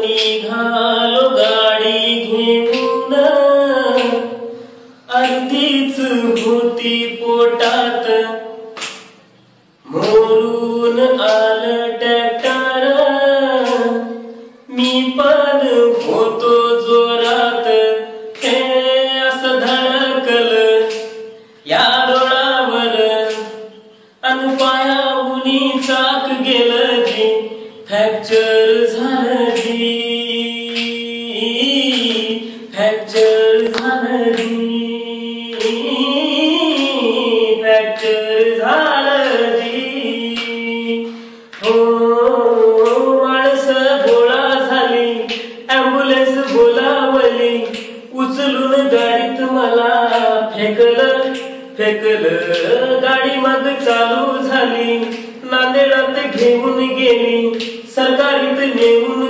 निघालो गाडी घेऊन, अर्धीच होती पोटात, मोरून आलं ट्रॅक्टर, मी पण होतो जोरात, हे असं धडकलं या रोडावर, अन पायाहुनी चाक गेलं जी, फ्रॅक्चर झालं जी, फ्रॅक्चर झालं जी, फ्रॅक्चर झालं जी. हो माणसं गोळा झाली, ॲम्ब्युलन्स बोलावली, उचलून गाडीत मला फेकलं फेकलं, गाडी मग चालू झाली, नांदेडात घेऊन गेली, सरकारीत नेऊन